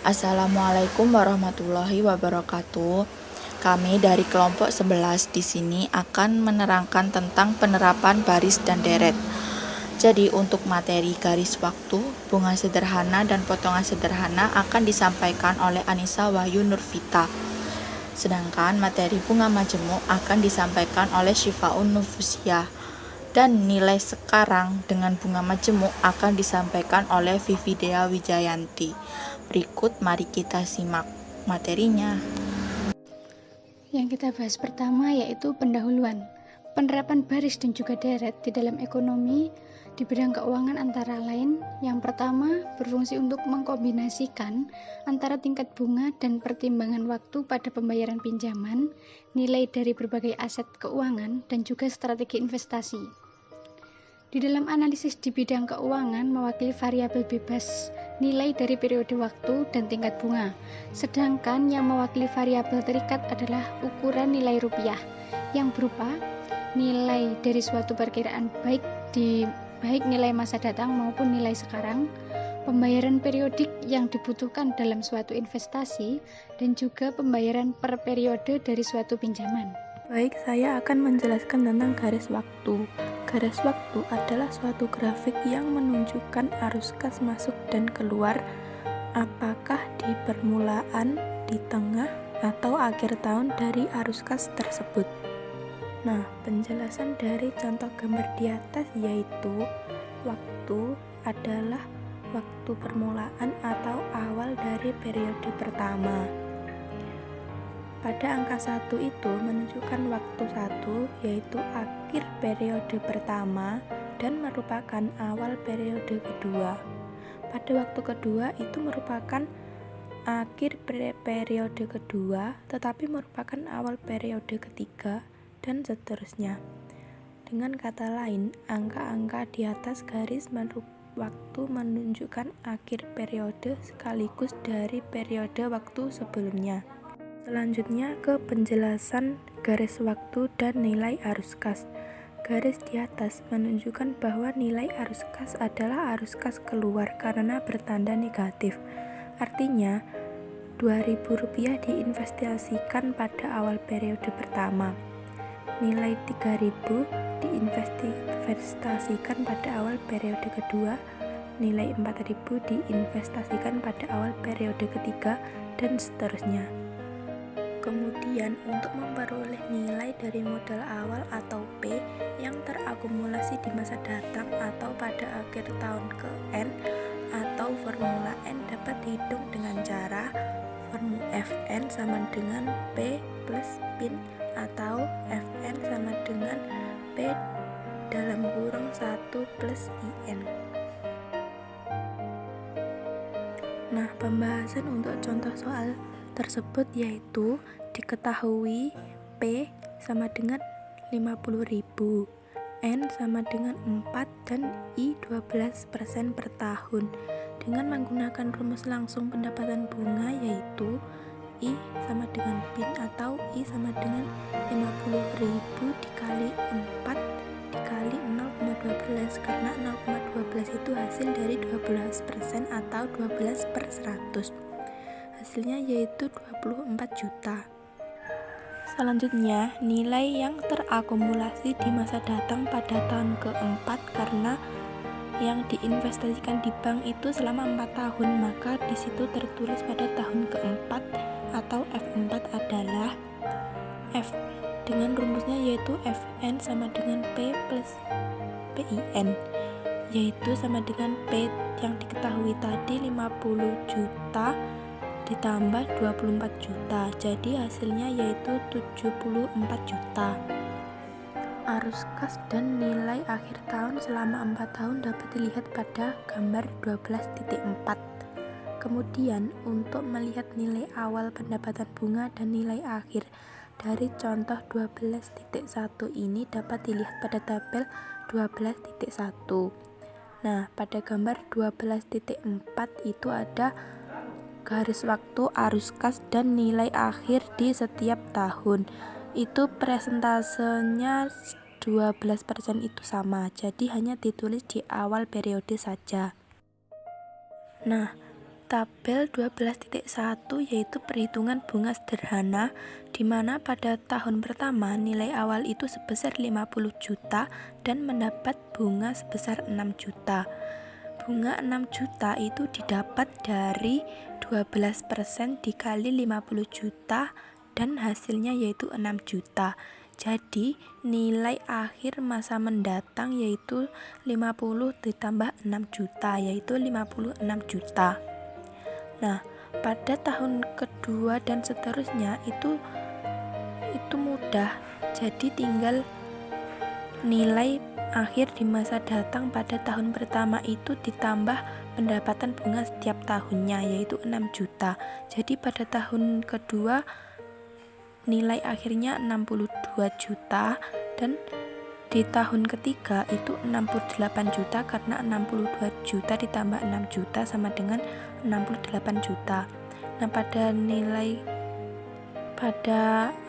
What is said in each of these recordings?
Assalamualaikum warahmatullahi wabarakatuh. Kami dari kelompok 11 di sini akan menerangkan tentang penerapan baris dan deret. Jadi untuk materi garis waktu, bunga sederhana dan potongan sederhana akan disampaikan oleh Anissa Wahyu Nurvita. Sedangkan materi bunga majemuk akan disampaikan oleh Syifaun Nufusiah. Dan nilai sekarang dengan bunga majemuk akan disampaikan oleh Vivi Dea Wijayanti. Berikut mari kita simak materinya. Yang kita bahas pertama yaitu pendahuluan. Penerapan baris dan juga deret di dalam ekonomi di bidang keuangan antara lain, yang pertama berfungsi untuk mengkombinasikan antara tingkat bunga dan pertimbangan waktu pada pembayaran pinjaman, nilai dari berbagai aset keuangan, dan juga strategi investasi. Di dalam analisis di bidang keuangan mewakili variabel bebas nilai dari periode waktu dan tingkat bunga, sedangkan yang mewakili variabel terikat adalah ukuran nilai rupiah yang berupa nilai dari suatu perkiraan baik nilai masa datang maupun nilai sekarang, pembayaran periodik yang dibutuhkan dalam suatu investasi, dan juga pembayaran per periode dari suatu pinjaman. Baik, saya akan menjelaskan tentang garis waktu. Garis waktu adalah suatu grafik yang menunjukkan arus kas masuk dan keluar, apakah di permulaan, di tengah, atau akhir tahun dari arus kas tersebut. Nah, penjelasan dari contoh gambar di atas yaitu waktu adalah waktu permulaan atau awal dari periode pertama. Pada angka 1 itu menunjukkan waktu 1, yaitu akhir periode pertama dan merupakan awal periode kedua. Pada waktu kedua itu merupakan akhir periode kedua, tetapi merupakan awal periode ketiga, dan seterusnya. Dengan kata lain, angka-angka di atas garis waktu menunjukkan akhir periode sekaligus dari periode waktu sebelumnya. Selanjutnya ke penjelasan garis waktu dan nilai arus kas. Garis di atas menunjukkan bahwa nilai arus kas adalah arus kas keluar karena bertanda negatif. Artinya, Rp2.000 diinvestasikan pada awal periode pertama. Nilai Rp3.000 diinvestasikan pada awal periode kedua. Nilai Rp4.000 diinvestasikan pada awal periode ketiga, dan seterusnya. Kemudian, untuk memperoleh nilai dari modal awal atau P yang terakumulasi di masa datang atau pada akhir tahun ke N, atau formula N dapat dihitung dengan cara formula Fn sama dengan P plus PIN atau Fn sama dengan P dalam kurung 1 plus IN. Nah, pembahasan untuk contoh soal tersebut yaitu diketahui P sama dengan 50.000, N sama dengan 4, dan I 12% per tahun. Dengan menggunakan rumus langsung pendapatan bunga yaitu I sama dengan PIN atau I sama dengan 50.000 dikali 4 dikali 0,12, karena 0,12 itu hasil dari 12% atau 12/100. Hasilnya yaitu 24 juta. Selanjutnya, nilai yang terakumulasi di masa datang pada tahun keempat karena yang diinvestasikan di bank itu selama 4 tahun, maka di situ tertulis pada tahun keempat atau F4 adalah F dengan rumusnya yaitu Fn sama dengan P plus PIN, yaitu sama dengan P yang diketahui tadi 50 juta ditambah 24 juta, jadi hasilnya yaitu 74 juta. Arus kas dan nilai akhir tahun selama 4 tahun dapat dilihat pada gambar 12.4. Kemudian, untuk melihat nilai awal pendapatan bunga dan nilai akhir dari contoh 12.1 ini dapat dilihat pada tabel 12.1. Nah, pada gambar 12.4 itu ada garis waktu, arus kas, dan nilai akhir di setiap tahun. Itu presentasenya 12% itu sama, jadi hanya ditulis di awal periode saja. Nah, tabel 12.1 yaitu perhitungan bunga sederhana, di mana pada tahun pertama nilai awal itu sebesar 50 juta dan mendapat bunga sebesar 6 juta. Bunga 6 juta itu didapat dari 12% dikali 50 juta dan hasilnya yaitu 6 juta. Jadi nilai akhir masa mendatang yaitu 50 ditambah 6 juta yaitu 56 juta. Nah, pada tahun kedua dan seterusnya itu mudah. Jadi tinggal nilai akhir di masa datang pada tahun pertama itu ditambah pendapatan bunga setiap tahunnya yaitu 6 juta. Jadi pada tahun kedua nilai akhirnya 62 juta dan di tahun ketiga itu 68 juta karena 62 juta ditambah 6 juta sama dengan 68 juta. Nah, pada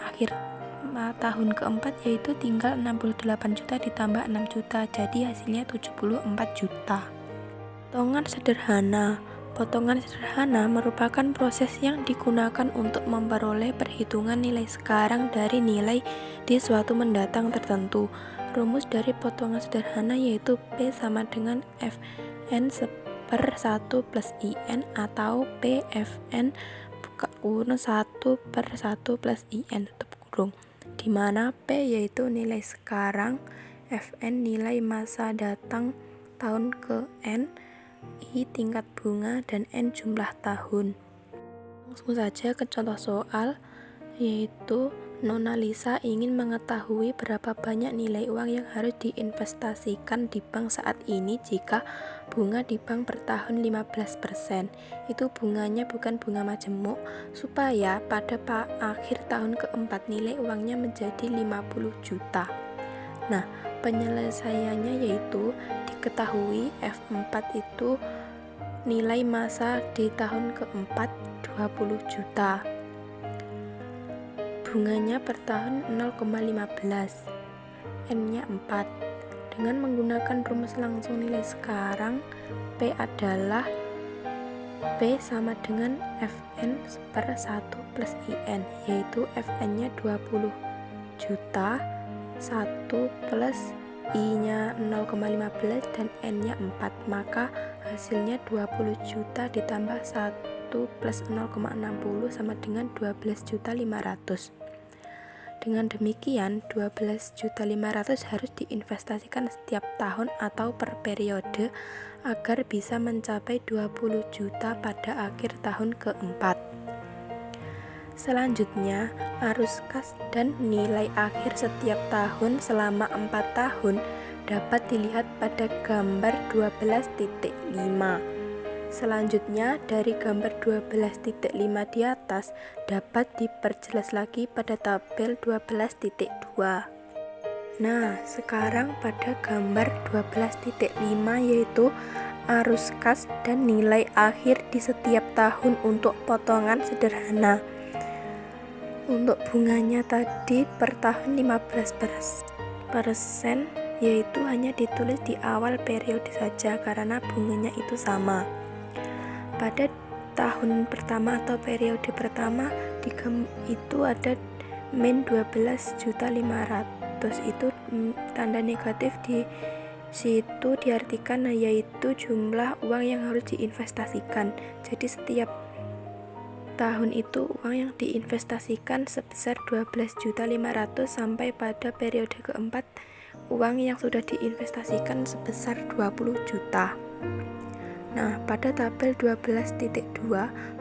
akhir tahun keempat yaitu tinggal 68 juta ditambah 6 juta, jadi hasilnya 74 juta. Potongan sederhana. Potongan sederhana merupakan proses yang digunakan untuk memperoleh perhitungan nilai sekarang dari nilai di suatu mendatang tertentu. Rumus dari potongan sederhana yaitu P sama dengan Fn per 1 plus In atau PFN buka kurung 1 per 1 plus In tutup kurung, di mana P yaitu nilai sekarang, Fn nilai masa datang tahun ke N, I tingkat bunga, dan N jumlah tahun. Langsung saja ke contoh soal, yaitu Nona Lisa ingin mengetahui berapa banyak nilai uang yang harus diinvestasikan di bank saat ini jika bunga di bank per tahun 15%. Itu bunganya bukan bunga majemuk, supaya pada akhir tahun keempat nilai uangnya menjadi 50 juta. Nah, penyelesaiannya yaitu diketahui F4 itu nilai masa di tahun keempat 20 juta. Bunganya per tahun 0,15, N-nya 4. Dengan menggunakan rumus langsung nilai sekarang, P adalah P sama dengan Fn per 1 plus In, yaitu Fn-nya 20 juta, 1 plus I-nya 0,15 dan N-nya 4, maka hasilnya 20 juta ditambah 1 plus 0,60 sama dengan 12.500.000. Dengan demikian, 12.500.000 harus diinvestasikan setiap tahun atau per periode agar bisa mencapai 20 juta pada akhir tahun keempat. Selanjutnya, arus kas dan nilai akhir setiap tahun selama 4 tahun dapat dilihat pada gambar 12.5. Selanjutnya, dari gambar 12.5 di atas dapat diperjelas lagi pada tabel 12.2. Nah, sekarang pada gambar 12.5 yaitu arus kas dan nilai akhir di setiap tahun untuk potongan sederhana. Untuk bunganya tadi per tahun 15%, yaitu hanya ditulis di awal periode saja karena bunganya itu sama. Pada tahun pertama atau periode pertama itu ada min 12.500.000, itu tanda negatif di situ diartikan yaitu jumlah uang yang harus diinvestasikan. Jadi setiap tahun itu uang yang diinvestasikan sebesar 12.500.000 sampai pada periode keempat uang yang sudah diinvestasikan sebesar 20 juta. Nah, pada tabel 12.2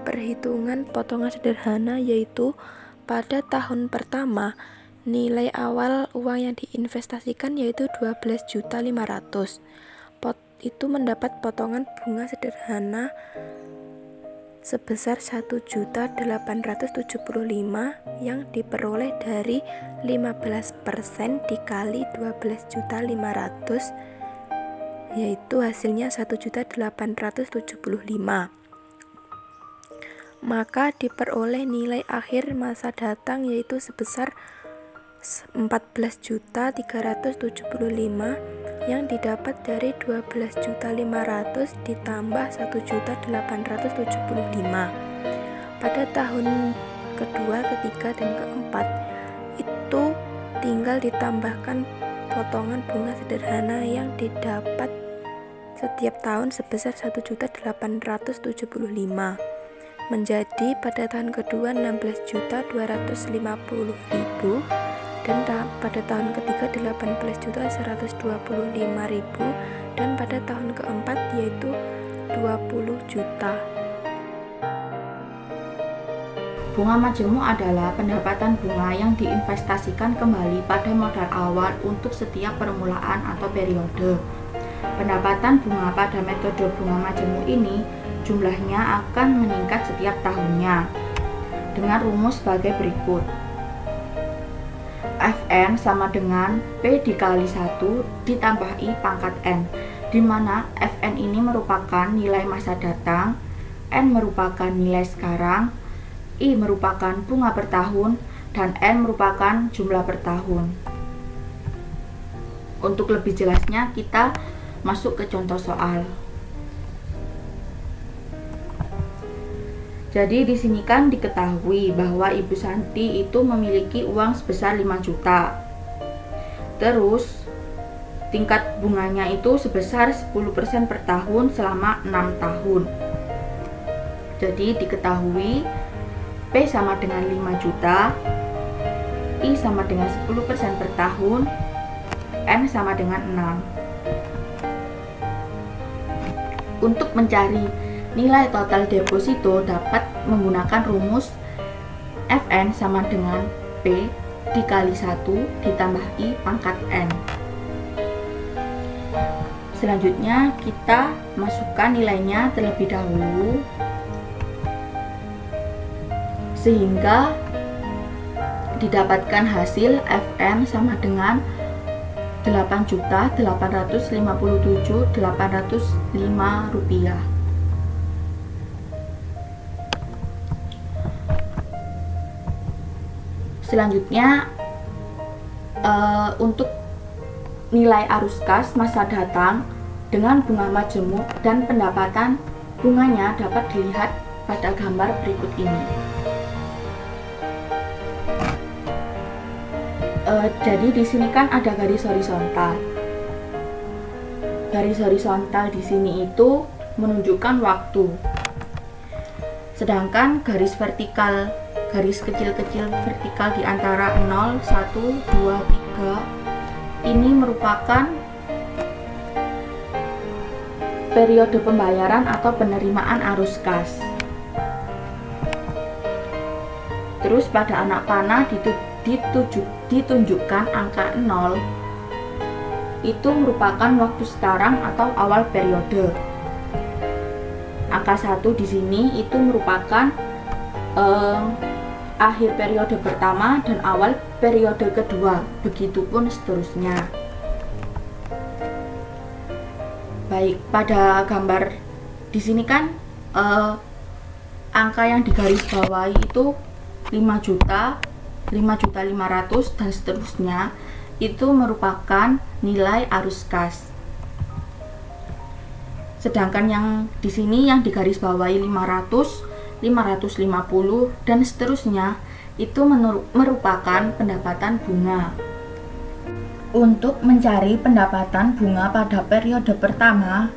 perhitungan potongan sederhana yaitu pada tahun pertama nilai awal uang yang diinvestasikan yaitu 12.500.000. Itu mendapat potongan bunga sederhana sebesar 1.875.000 yang diperoleh dari 15% dikali 12.500.000, yaitu hasilnya 1.875.000. Maka diperoleh nilai akhir masa datang yaitu sebesar 14.375.000 yang didapat dari 12.500.000 ditambah 1.875.000. Pada tahun kedua, ketiga, dan keempat itu tinggal ditambahkan potongan bunga sederhana yang didapat setiap tahun sebesar 1.875.000. Menjadi pada tahun kedua 16.250.000 dan pada tahun ketiga 18.125.000 dan pada tahun keempat yaitu 20 juta. Bunga majemuk adalah pendapatan bunga yang diinvestasikan kembali pada modal awal untuk setiap permulaan atau periode. Pendapatan bunga pada metode bunga majemuk ini jumlahnya akan meningkat setiap tahunnya dengan rumus sebagai berikut. Fn sama dengan P dikali 1 ditambah I pangkat N, di mana Fn ini merupakan nilai masa datang, N merupakan nilai sekarang, I merupakan bunga per tahun, dan N merupakan jumlah per tahun. Untuk lebih jelasnya kita masuk ke contoh soal. Jadi di sini kan diketahui bahwa Ibu Santi itu memiliki uang sebesar 5 juta. Terus tingkat bunganya itu sebesar 10% per tahun selama 6 tahun. Jadi diketahui P sama dengan 5 juta, I sama dengan 10% per tahun, N sama dengan 6. Untuk mencari nilai total deposito dapat menggunakan rumus Fn sama dengan P dikali 1 ditambah I pangkat N. Selanjutnya kita masukkan nilainya terlebih dahulu sehingga didapatkan hasil Fn sama dengan 8.857.805 rupiah. Selanjutnya untuk nilai arus kas masa datang dengan bunga majemuk dan pendapatan bunganya dapat dilihat pada gambar berikut ini. Jadi di sini kan ada garis horizontal. Garis horizontal di sini itu menunjukkan waktu. Sedangkan garis vertikal, garis kecil-kecil vertikal di antara 0, 1, 2, 3 ini merupakan periode pembayaran atau penerimaan arus kas. Terus pada anak panah ditunjukkan angka 0 itu merupakan waktu sekarang atau awal periode. Angka 1 di sini itu merupakan akhir periode pertama dan awal periode kedua, begitupun seterusnya. Baik, pada gambar di sini kan angka yang digarisbawahi itu 5 juta, 5.500.000 dan seterusnya, itu merupakan nilai arus kas. Sedangkan yang di sini yang digarisbawahi 500, 550 dan seterusnya itu merupakan pendapatan bunga. Untuk mencari pendapatan bunga pada periode pertama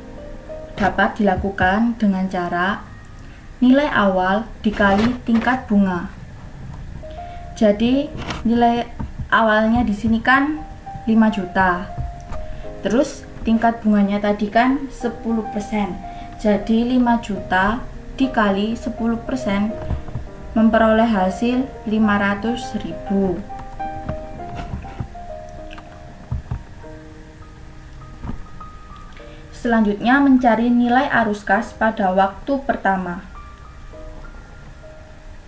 dapat dilakukan dengan cara nilai awal dikali tingkat bunga. Jadi nilai awalnya di sini kan 5 juta. Terus tingkat bunganya tadi kan 10%. Jadi 5 juta dikali 10% memperoleh hasil 500.000. Selanjutnya mencari nilai arus kas pada waktu pertama.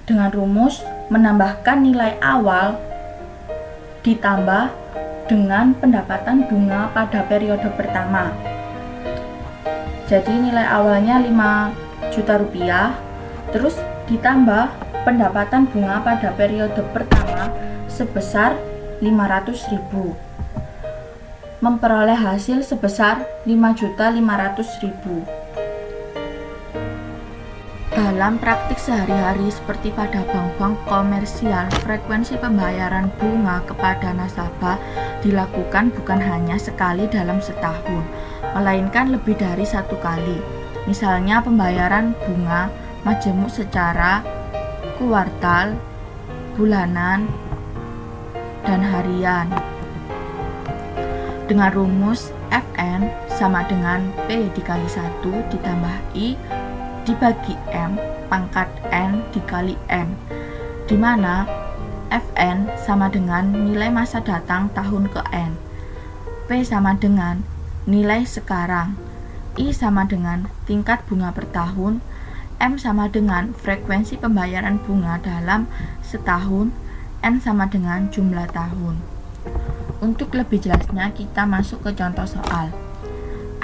Dengan rumus menambahkan nilai awal ditambah dengan pendapatan bunga pada periode pertama. Jadi nilai awalnya 5 juta rupiah, terus ditambah pendapatan bunga pada periode pertama sebesar 500.000. memperoleh hasil sebesar 5.500.000. Dalam praktik sehari-hari seperti pada bank-bank komersial, frekuensi pembayaran bunga kepada nasabah dilakukan bukan hanya sekali dalam setahun, melainkan lebih dari satu kali. Misalnya pembayaran bunga majemuk secara kuartal, bulanan, dan harian. Dengan rumus Fn sama dengan P dikali 1 ditambah I dibagi M pangkat N dikali M, di mana Fn sama dengan nilai masa datang tahun ke N, P sama dengan nilai sekarang, I sama dengan tingkat bunga per tahun, M sama dengan frekuensi pembayaran bunga dalam setahun, N sama dengan jumlah tahun. Untuk lebih jelasnya kita masuk ke contoh soal.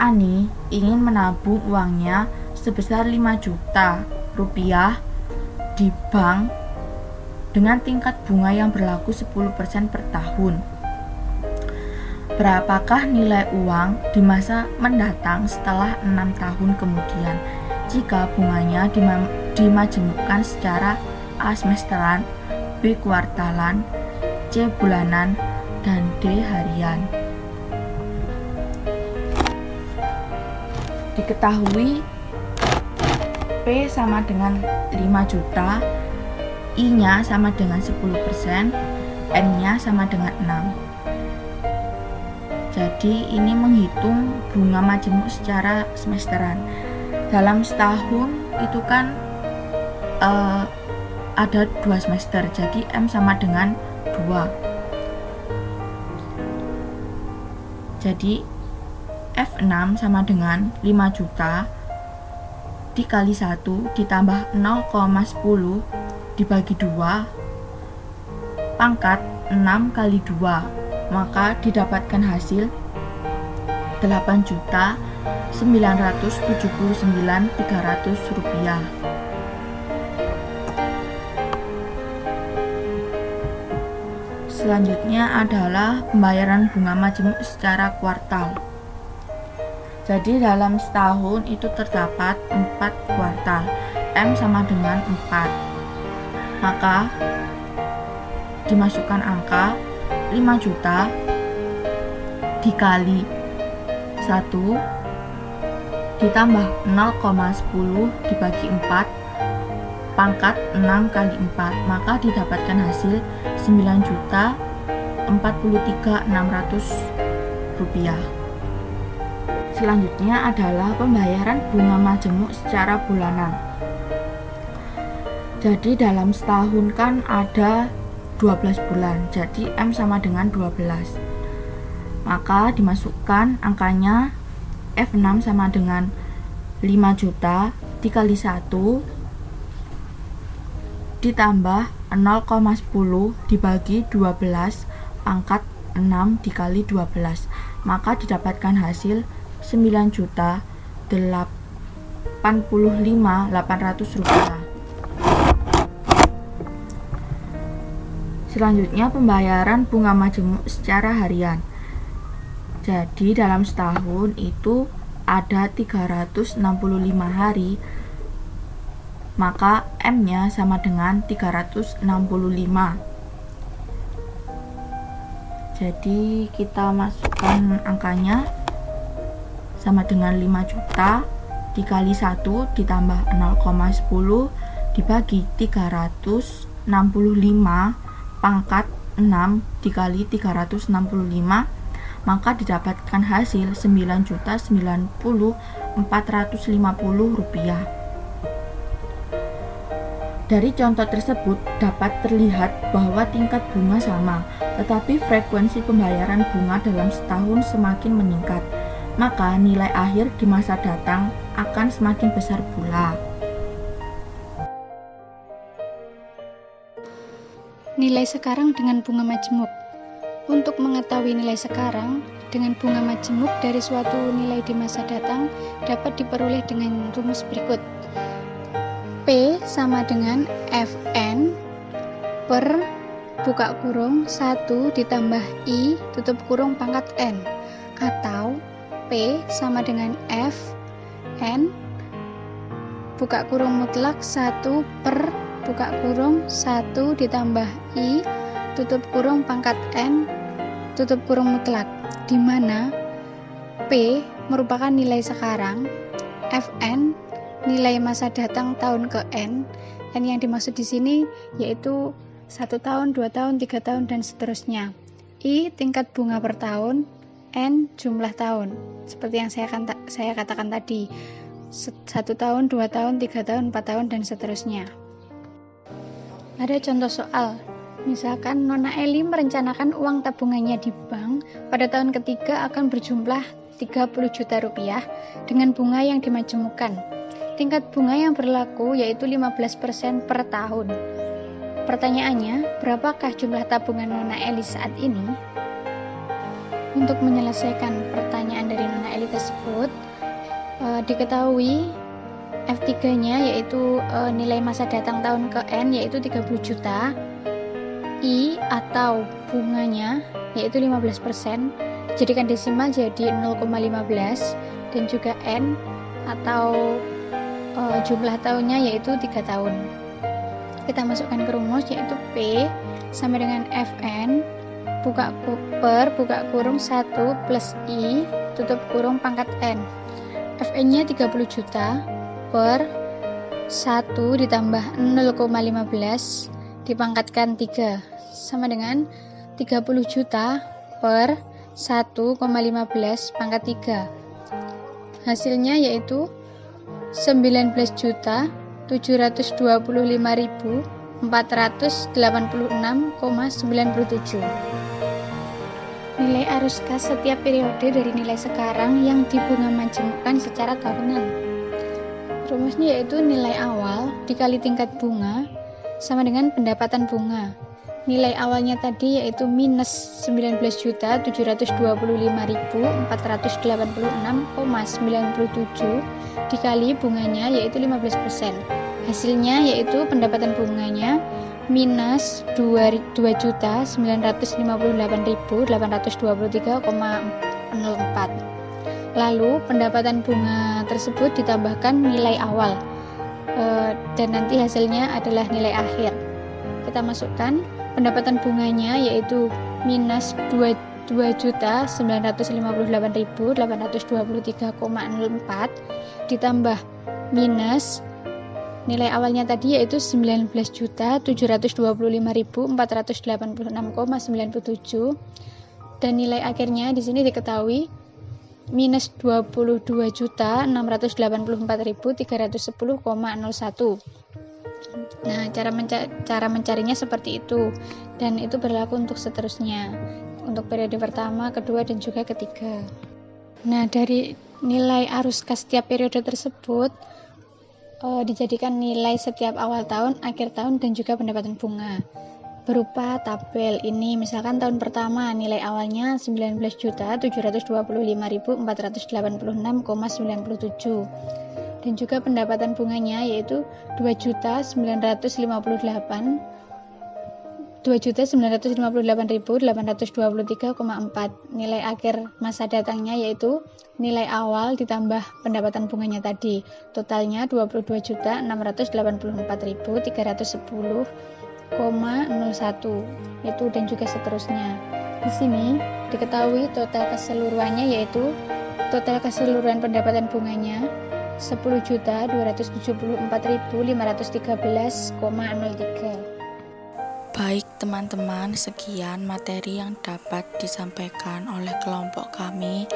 Ani ingin menabung uangnya sebesar 5 juta rupiah di bank dengan tingkat bunga yang berlaku 10% per tahun. Berapakah nilai uang di masa mendatang setelah 6 tahun kemudian jika bunganya dimajemukkan secara A semesteran, B kuartalan, C bulanan, dan D harian? Diketahui P sama dengan 5 juta, I-nya sama dengan 10%, N-nya sama dengan 6. Jadi ini menghitung bunga majemuk secara semesteran. Dalam setahun itu kan ada 2 semester, jadi M sama dengan 2. Jadi F6 sama dengan 5 juta dikali 1 ditambah 0,10 dibagi 2 pangkat 6 kali 2, maka didapatkan hasil 8.979.300 rupiah. Selanjutnya adalah pembayaran bunga majemuk secara kuartal. Jadi dalam setahun itu terdapat 4 kuartal, M sama dengan 4. Maka dimasukkan angka 5 juta dikali 1 ditambah 0,10 dibagi 4 pangkat 6 kali 4, maka didapatkan hasil 9.043.600 rupiah. Selanjutnya adalah pembayaran bunga majemuk secara bulanan. Jadi dalam setahun kan ada 12 bulan, jadi M sama dengan 12. Maka dimasukkan angkanya F6 sama dengan 5 juta dikali 1 ditambah 0,10 dibagi 12 pangkat 6 dikali 12, maka didapatkan hasil 9.085.800 rupiah. Selanjutnya pembayaran bunga majemuk secara harian. Jadi dalam setahun itu ada 365 hari, maka M-nya sama dengan 365. Jadi kita masukkan angkanya sama dengan 5 juta dikali 1 ditambah 0,10 dibagi 365 pangkat 6 dikali 365, maka didapatkan hasil 9.090.450 rupiah. Dari contoh tersebut dapat terlihat bahwa tingkat bunga sama, tetapi frekuensi pembayaran bunga dalam setahun semakin meningkat, maka nilai akhir di masa datang akan semakin besar pula. Nilai sekarang dengan bunga majemuk. Untuk mengetahui nilai sekarang dengan bunga majemuk dari suatu nilai di masa datang dapat diperoleh dengan rumus berikut. P sama dengan Fn per buka kurung 1 ditambah I tutup kurung pangkat N. atau P sama dengan F N buka kurung mutlak 1 per buka kurung 1 ditambah I tutup kurung pangkat N tutup kurung mutlak, di mana P merupakan nilai sekarang, Fn nilai masa datang tahun ke N yang dimaksud di sini yaitu 1 tahun, 2 tahun, 3 tahun, dan seterusnya. I tingkat bunga per tahun, N jumlah tahun, seperti yang saya katakan tadi, 1 tahun, 2 tahun, 3 tahun, 4 tahun, dan seterusnya. Ada contoh soal. Misalkan Nona Eli merencanakan uang tabungannya di bank pada tahun ketiga akan berjumlah 30 juta rupiah dengan bunga yang dimajemukkan. Tingkat bunga yang berlaku yaitu 15% per tahun. Pertanyaannya, berapakah jumlah tabungan Nona Eli saat ini? Untuk menyelesaikan pertanyaan dari Nona Eli tersebut, diketahui F3-nya yaitu nilai masa datang tahun ke N yaitu 30 juta. I atau bunganya yaitu 15%, dijadikan desimal jadi 0,15, dan juga N atau jumlah tahunnya yaitu 3 tahun. Kita masukkan ke rumus yaitu P sama dengan Fn buka kurung 1 plus I tutup kurung pangkat N. Fn-nya 30 juta per 1 ditambah 0,15 dipangkatkan 3 sama dengan 30 juta per 1,15 pangkat 3. Hasilnya yaitu 19.725.486,97. Nilai arus kas setiap periode dari nilai sekarang yang dibunga majemukkan secara tahunan. Rumusnya yaitu nilai awal dikali tingkat bunga sama dengan pendapatan bunga. Nilai awalnya tadi yaitu minus 19.725.486,97 dikali bunganya yaitu 15%. Hasilnya yaitu pendapatan bunganya minus 2.258.823,04. Lalu pendapatan bunga tersebut ditambahkan nilai awal dan nanti hasilnya adalah nilai akhir. Kita masukkan pendapatan bunganya yaitu minus 2.958.823,04 ditambah minus nilai awalnya tadi yaitu 19.725.486,97 dan nilai akhirnya di sini diketahui minus 22.684.310,01. Nah, cara mencarinya seperti itu, dan itu berlaku untuk seterusnya, untuk periode pertama, kedua, dan juga ketiga. Nah, dari nilai arus kas setiap periode tersebut dijadikan nilai setiap awal tahun, akhir tahun, dan juga pendapatan bunga berupa tabel ini. Misalkan tahun pertama nilai awalnya 19.725.486,97 dan juga pendapatan bunganya yaitu 2.958.823,4. Nilai akhir masa datangnya yaitu nilai awal ditambah pendapatan bunganya tadi. Totalnya 22.684.310,01 itu, dan juga seterusnya. Di sini diketahui total keseluruhannya yaitu total keseluruhan pendapatan bunganya 10.274.513,03. Baik teman-teman, sekian materi yang dapat disampaikan oleh kelompok kami.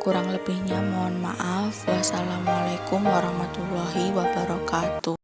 Kurang lebihnya mohon maaf. Wassalamualaikum warahmatullahi wabarakatuh.